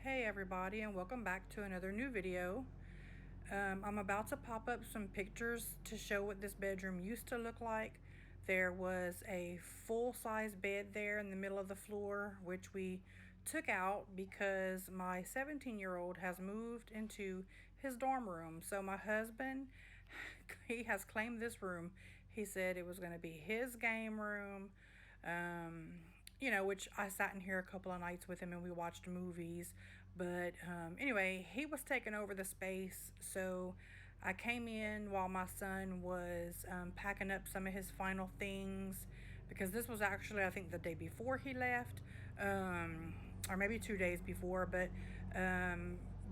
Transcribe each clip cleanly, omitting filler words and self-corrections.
Hey everybody, and welcome back to another new video. I'm about to pop up some pictures to show what this bedroom used to look like. There was a full-size bed there in the middle of the floor, which we took out because my 17-year-old has moved into his dorm room. So my husband, he has claimed this room. He said it was going to be his game room. Which I sat in here a couple of nights with him and we watched movies. But anyway, he was taking over the space. So I came in while my son was packing up some of his final things because this was actually, I think, the day before he left, or maybe 2 days before. But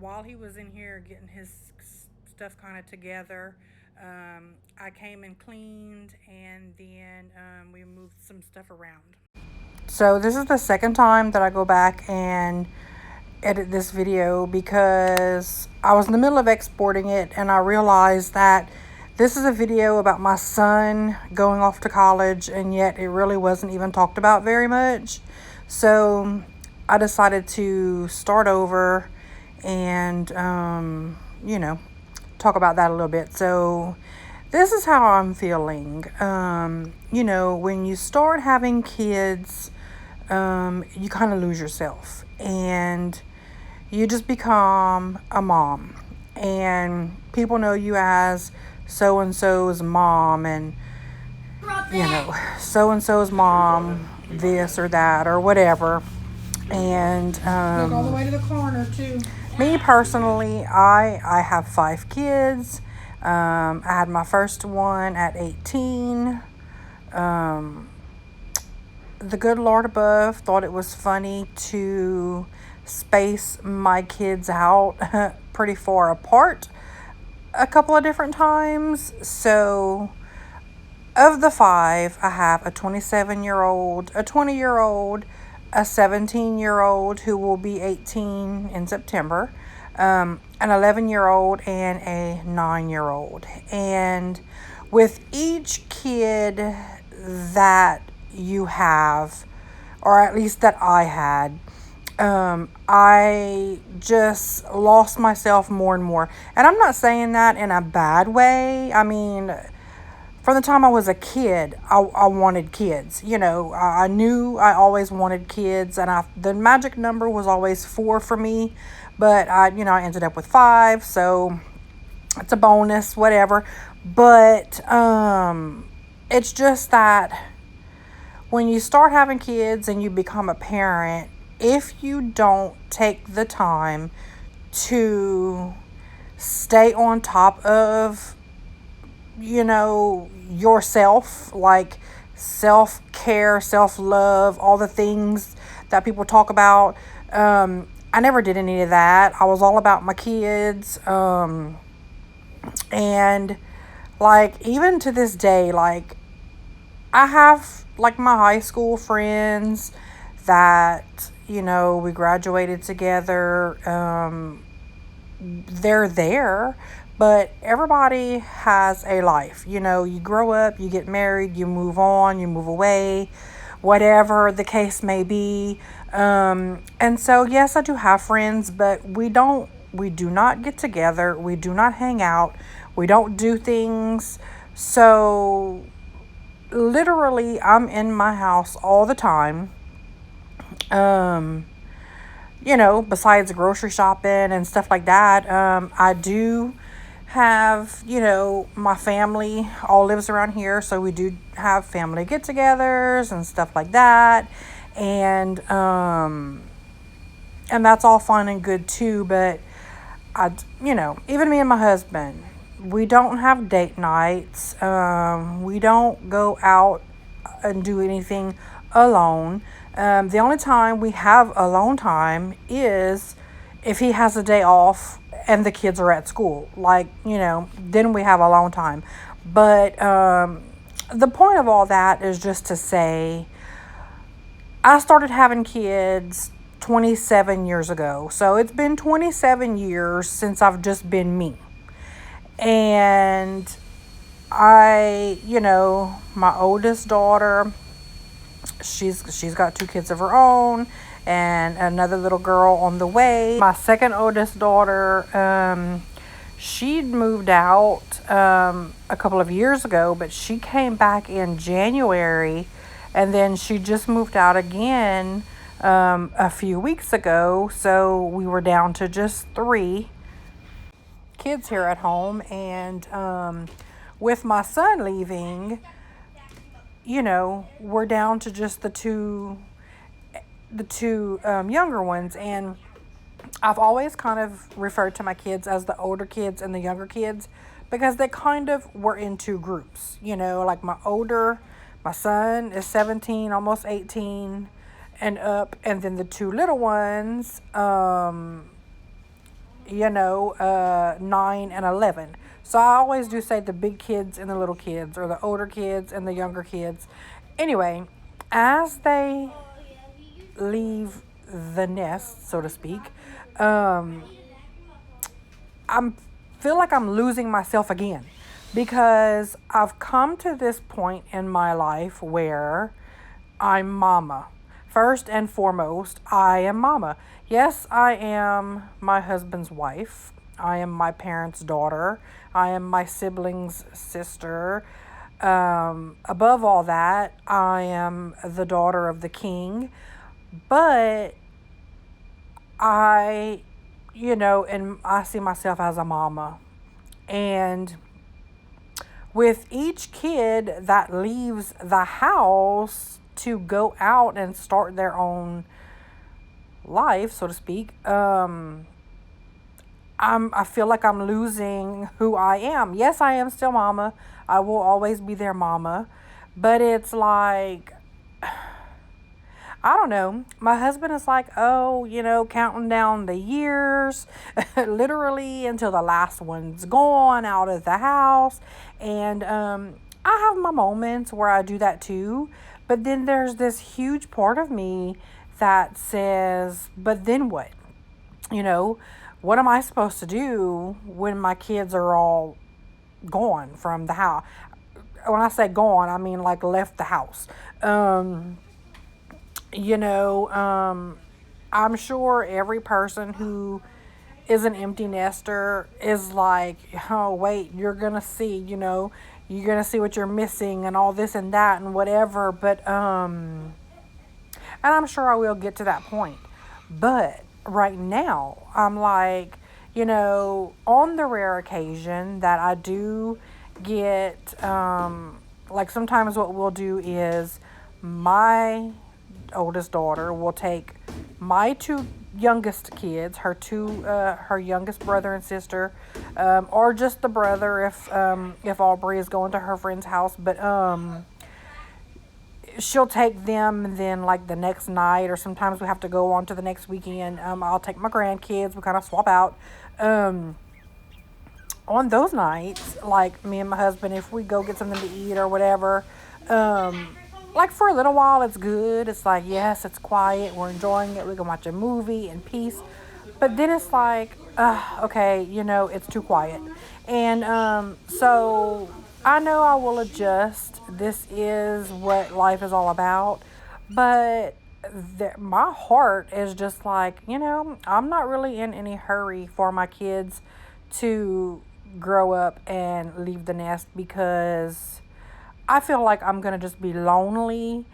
while he was in here getting his stuff kind of together, I came and cleaned, and then we moved some stuff around. So this is the second time that I go back and edit this video because I was in the middle of exporting it and I realized that this is a video about my son going off to college, and yet it really wasn't even talked about very much. So I decided to start over and talk about that a little bit. So this is how I'm feeling. When you start having kids, you kind of lose yourself and you just become a mom, and people know you as so-and-so's mom, and so-and-so's mom this or that or whatever. And look all the way to the corner too. Me personally, I have 5 kids. I had my first one at 18. The good Lord above thought it was funny to space my kids out pretty far apart a couple of different times. So of the 5, I have a 27-year-old, a 20-year-old, a 17-year-old who will be 18 in September, an 11-year-old, and a 9-year-old. And with each kid that you have, or at least that I had, I just lost myself more and more. And I'm not saying that in a bad way. I mean, from the time I was a kid, I wanted kids. I knew I always wanted kids, and the magic number was always 4 for me. But I ended up with 5, so it's a bonus, whatever. But it's just that when you start having kids and you become a parent, if you don't take the time to stay on top of, yourself, like self-care, self-love, all the things that people talk about. I never did any of that. I was all about my kids. And like, even to this day, like, I have like my high school friends that, we graduated together. They're there, but everybody has a life. You grow up, you get married, you move on, you move away, whatever the case may be. And so, yes, I do have friends, but we do not get together. We do not hang out. We don't do things. So literally, I'm in my house all the time. Besides grocery shopping and stuff like that, I do have, my family all lives around here, so we do have family get-togethers and stuff like that, and that's all fun and good too. But even me and my husband, we don't have date nights. We don't go out and do anything alone. The only time we have alone time is if he has a day off and the kids are at school. Like, then we have alone time. But the point of all that is just to say, I started having kids 27 years ago. So it's been 27 years since I've just been me. And my oldest daughter, she's got 2 kids of her own, and another little girl on the way. My second oldest daughter, she'd moved out a couple of years ago, but she came back in January, and then she just moved out again a few weeks ago. So we were down to just 3 kids here at home, and with my son leaving, we're down to just the two younger ones. And I've always kind of referred to my kids as the older kids and the younger kids, because they kind of were in 2 groups. Like my son is 17, almost 18 and up, and then the 2 little ones, 9 and 11. So I always do say the big kids and the little kids, or the older kids and the younger kids. Anyway, as they leave the nest, so to speak, I feel like I'm losing myself again, because I've come to this point in my life where I'm mama. First and foremost, I am mama. Yes, I am my husband's wife. I am my parents' daughter. I am my siblings' sister. Above all that, I am the daughter of the king. But and I see myself as a mama. And with each kid that leaves the house to go out and start their own life, so to speak, I feel like I'm losing who I am. Yes, I am still mama. I will always be their mama. But it's like, I don't know. My husband is like, counting down the years, literally until the last one's gone out of the house. And I have my moments where I do that too. But then there's this huge part of me that says, but then what? What am I supposed to do when my kids are all gone from the house? When I say gone, I mean like left the house. I'm sure every person who is an empty nester is like, oh, wait, you're going to see, you're going to see what you're missing and all this and that and whatever. But, and I'm sure I will get to that point. But right now, I'm like, on the rare occasion that I do get, like sometimes what we'll do is my oldest daughter will take my 2 youngest kids, her youngest brother and sister, or just the brother if Aubrey is going to her friend's house. But she'll take them then like the next night, or sometimes we have to go on to the next weekend. I'll take my grandkids. We kind of swap out. On those nights, like me and my husband, if we go get something to eat or whatever, like for a little while it's good. It's like, yes, it's quiet, we're enjoying it, we can watch a movie in peace. But then it's like, okay, it's too quiet. And so I know I will adjust. This is what life is all about. But my heart is just like, I'm not really in any hurry for my kids to grow up and leave the nest, because I feel like I'm going to just be lonely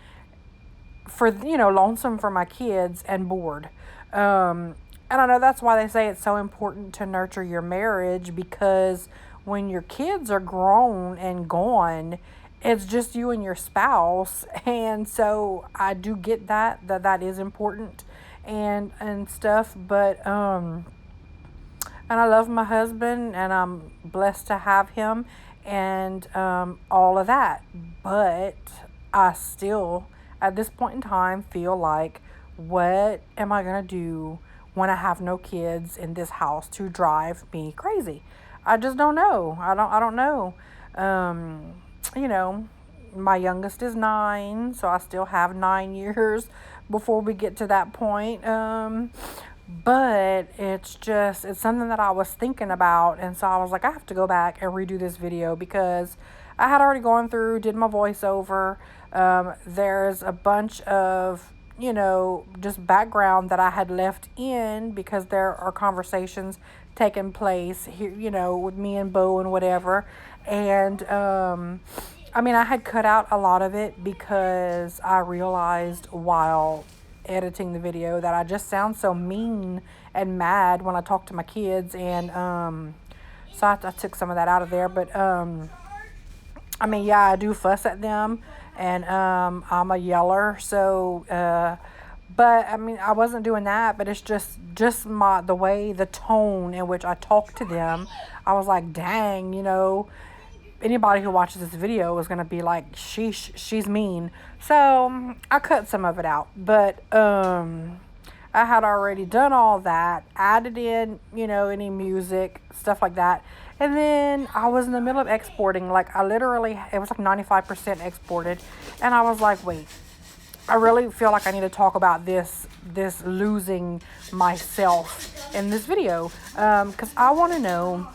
lonesome for my kids and bored. And I know that's why they say it's so important to nurture your marriage, because when your kids are grown and gone, it's just you and your spouse. And so I do get that is important and stuff. But and I love my husband, and I'm blessed to have him, and all of that. But I still, at this point in time, feel like, what am I going to do when I have no kids in this house to drive me crazy? I just don't know. I don't know. My youngest is 9, so I still have 9 years before we get to that point. But it's something that I was thinking about. And so I was like, I have to go back and redo this video, because I had already gone through, did my voiceover. There's a bunch of, just background that I had left in because there are conversations taking place here, with me and Bo and whatever. And I had cut out a lot of it because I realized while editing the video that I just sound so mean and mad when I talk to my kids. And so I took some of that out of there. But yeah, I do fuss at them, and I'm a yeller. So, but I wasn't doing that. But it's just the tone in which I talk to them. I was like, dang, anybody who watches this video is gonna be like, she's mean. So I cut some of it out. But I had already done all that, added in, any music, stuff like that. And then I was in the middle of exporting. Like, it was like 95% exported. And I was like, wait, I really feel like I need to talk about this losing myself in this video. Because I want to know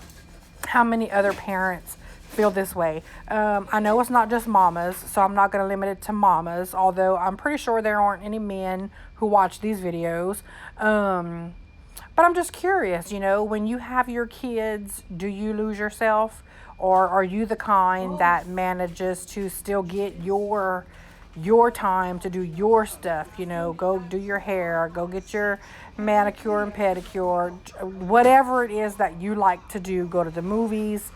how many other parents feel this way. I know it's not just mamas, so I'm not going to limit it to mamas, although I'm pretty sure there aren't any men who watch these videos. But I'm just curious, when you have your kids, do you lose yourself? Or are you the kind that manages to still get your time to do your stuff? Go do your hair, go get your manicure and pedicure, whatever it is that you like to do. Go to the movies,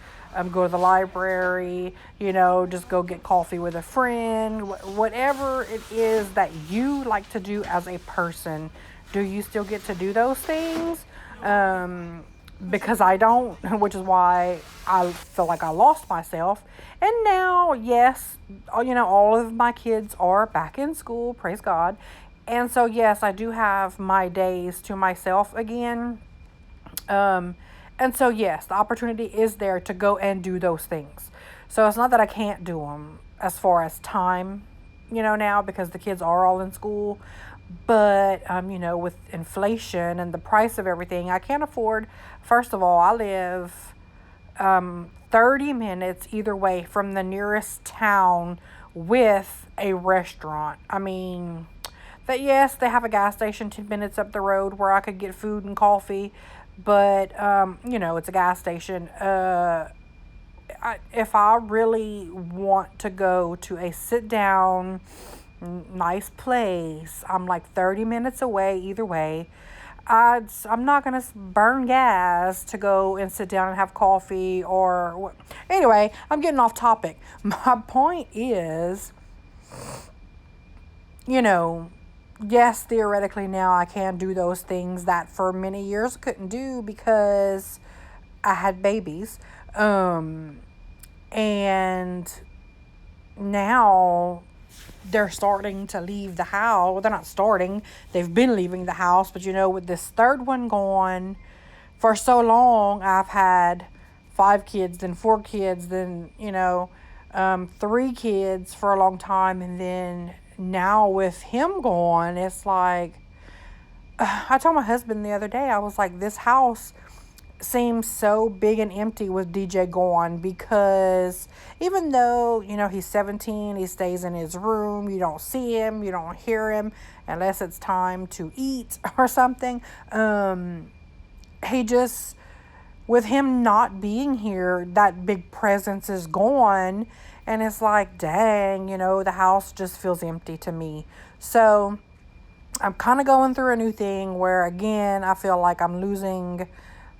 go to the library, just go get coffee with a friend. Whatever it is that you like to do as a person, do you still get to do those things? Because I don't, which is why I feel like I lost myself. And now, yes, all of my kids are back in school, praise God. And so, yes, I do have my days to myself again. And so, yes, the opportunity is there to go and do those things. So it's not that I can't do them as far as time, now, because the kids are all in school. But, with inflation and the price of everything, I can't afford. First of all, I live 30 minutes either way from the nearest town with a restaurant. Yes, they have a gas station 10 minutes up the road where I could get food and coffee. But, it's a gas station. If I really want to go to a sit-down, nice place, I'm like 30 minutes away either way. I'm not going to burn gas to go and sit down and have coffee or... Anyway, I'm getting off topic. My point is, yes, theoretically now I can do those things that for many years I couldn't do because I had babies. And now they're starting to leave the house. Well, they're not starting. They've been leaving the house. But, with this third one gone for so long, I've had 5 kids, then 4 kids, then, 3 kids for a long time. And then now with him gone, it's like, I told my husband the other day, I was like, this house seems so big and empty with DJ gone, because even though, he's 17, he stays in his room. You don't see him, you don't hear him unless it's time to eat or something. He just, with him not being here, that big presence is gone. And it's like, dang, the house just feels empty to me. So I'm kind of going through a new thing where, again, I feel like I'm losing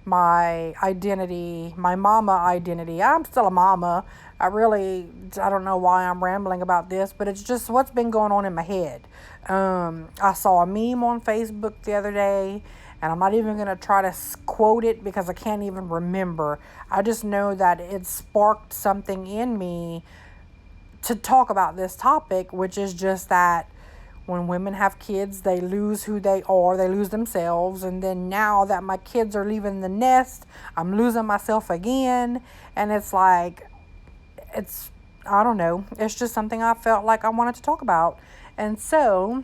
my identity, my mama identity. I'm still a mama. I don't know why I'm rambling about this, but it's just what's been going on in my head. I saw a meme on Facebook the other day, and I'm not even going to try to quote it because I can't even remember. I just know that it sparked something in me to talk about this topic, which is just that when women have kids, they lose who they are. They lose themselves. And then now that my kids are leaving the nest, I'm losing myself again. And it's like, I don't know. It's just something I felt like I wanted to talk about. And so,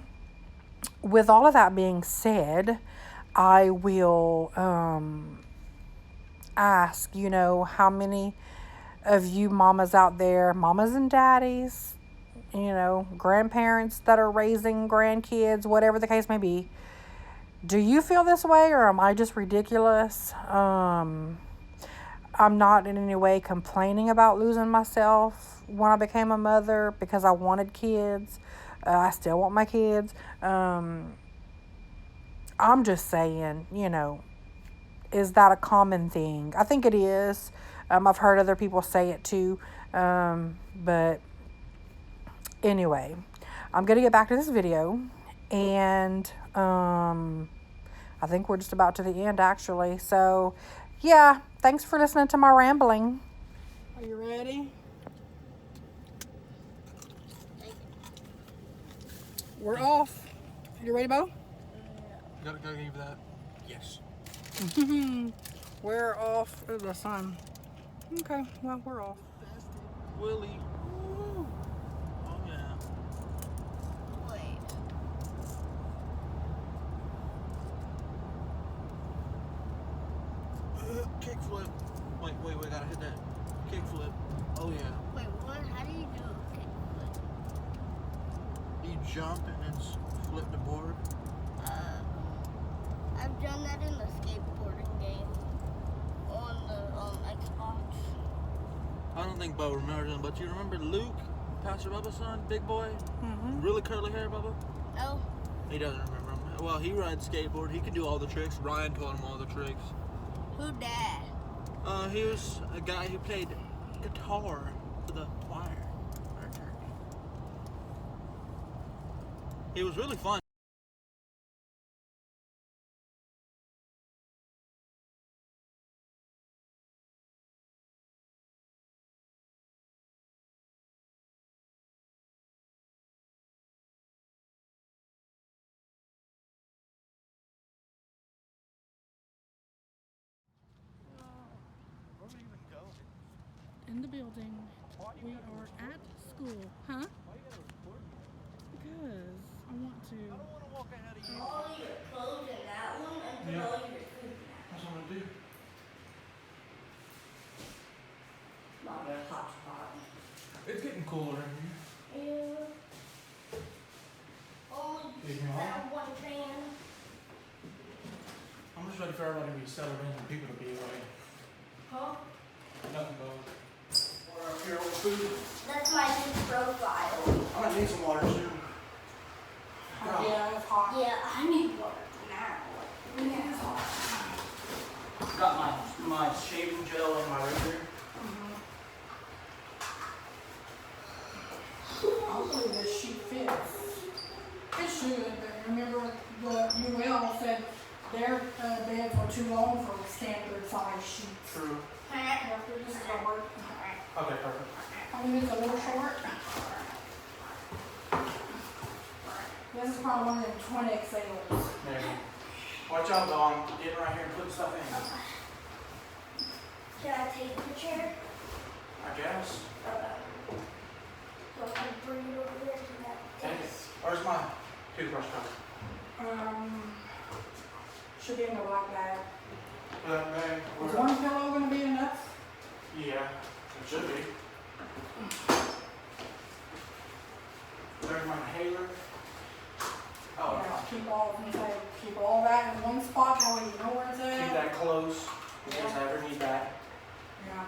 with all of that being said, I will ask, how many of you mamas out there, mamas and daddies, grandparents that are raising grandkids, whatever the case may be. Do you feel this way, or am I just ridiculous? I'm not in any way complaining about losing myself when I became a mother because I wanted kids. I still want my kids. I'm just saying, is that a common thing? I think it is. I've heard other people say it too. But anyway, I'm going to get back to this video. And I think we're just about to the end, actually. So, yeah, thanks for listening to my rambling. Are you ready? We're off. You ready, Bo? Gotta give that. Yes. We're off. Ooh, the sun. Okay, well, we're off. Willie. Woo. Oh, yeah. Wait. Kickflip. Wait, gotta hit that. Kickflip. Oh, yeah. Wait, what? How do you do a kickflip? You jump and then flip the board. I've done that in the skateboarding game on the Xbox. I don't think Bo remembers him, but you remember Luke, Pastor Bubba's son, big boy? Mm-hmm. Really curly hair, Bubba? No. He doesn't remember him. Well, he rides skateboard. He can do all the tricks. Ryan taught him all the tricks. Who that? He was a guy who played guitar for the choir. He was really fun. In the building. We are at school. Huh? Because I want to. All your clothes in that one and put all your food in that. That's what I'm gonna do. Not a hot spot. It's getting cooler in here. Yeah. Only Leave me that one fan. I'm just ready for everybody to be settled in and people to be away. Huh? Nothing but we're up here with food. That's my new profile. I'm gonna need some water soon. Yeah, it's hot. Yeah, I need water now. Yeah, it's hot. Got my shaving gel in my razor. Hopefully this sheet fits. It should, but remember the UL said their beds were too long for standard size sheets. True. After this is gonna work. Okay, perfect. I mean, it's a little short. This is probably one of them twin XLs. Maybe. Watch out, though. I'm getting right here and putting stuff in. Can I take the chair? I guess. So I can bring it over there to that Take it. desk. Where's my toothbrush cup? Should be in the black bag. That bag. Is one pillow gonna be enough? Yeah, it should be. There's my inhaler. Oh, Yeah, keep all that in one spot, that way you know where it's at. keep that close in case I ever need that. Yeah.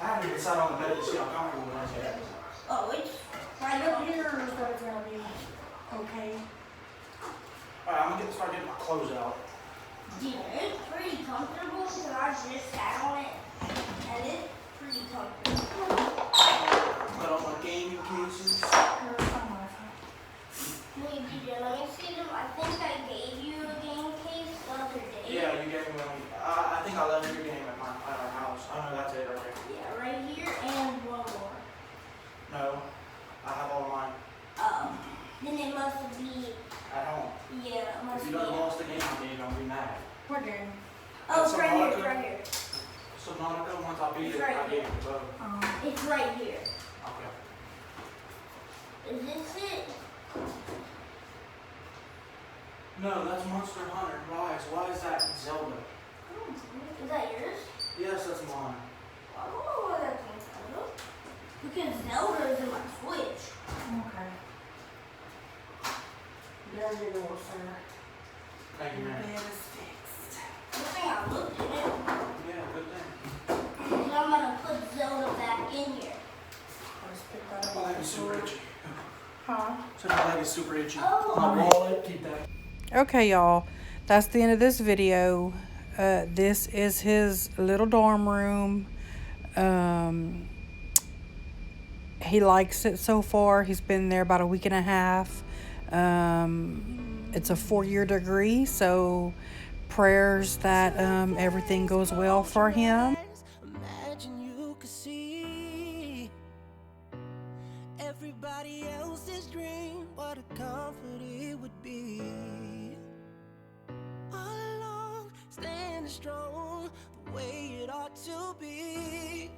I haven't even sat on the bed to see how comfortable it is yet. Oh, it's Right up here is where it's gonna be okay. Alright, I'm gonna start getting my clothes out. yeah, it's pretty comfortable because I just sat on it and it's pretty comfortable. Put on my gaming cases. There's some of it. Wait, DJ, let me see them. I think I gave you a game case the other day. Yeah, you gave me one. I think I left your game at our house. Oh no, that's it right there. Yeah, right here and one more. No, I have all mine Then it must be, at home. yeah, it If must you be. done lost the game, then you're gonna be mad. What game? Oh, it's right here, it's Subnautica? right here. Subnautica, once I beat It's it, right I gave it to Bo. It's right here. Okay. Is this it? No, that's Monster Hunter Rise. Why is that Zelda? Is that yours? Yes, that's mine. I don't know what that's inside of. Because Zelda is in my Switch. Okay. There you go, sir. Thank you, Your man. bed is fixed. Good thing I looked at it. Yeah, good thing. And I'm gonna put Zelda back in here. Let's pick that up. My leg is super itchy. Huh? So my leg is super itchy. Oh. My wallet, keep that. Okay, y'all, that's the end of this video. This is his little dorm room. He likes it so far. He's been there about a week and a half. It's a 4-year degree, so prayers that everything goes well for him. Imagine you could see everybody else's dream, what a comfort it would be. All along, standing strong, the way it ought to be.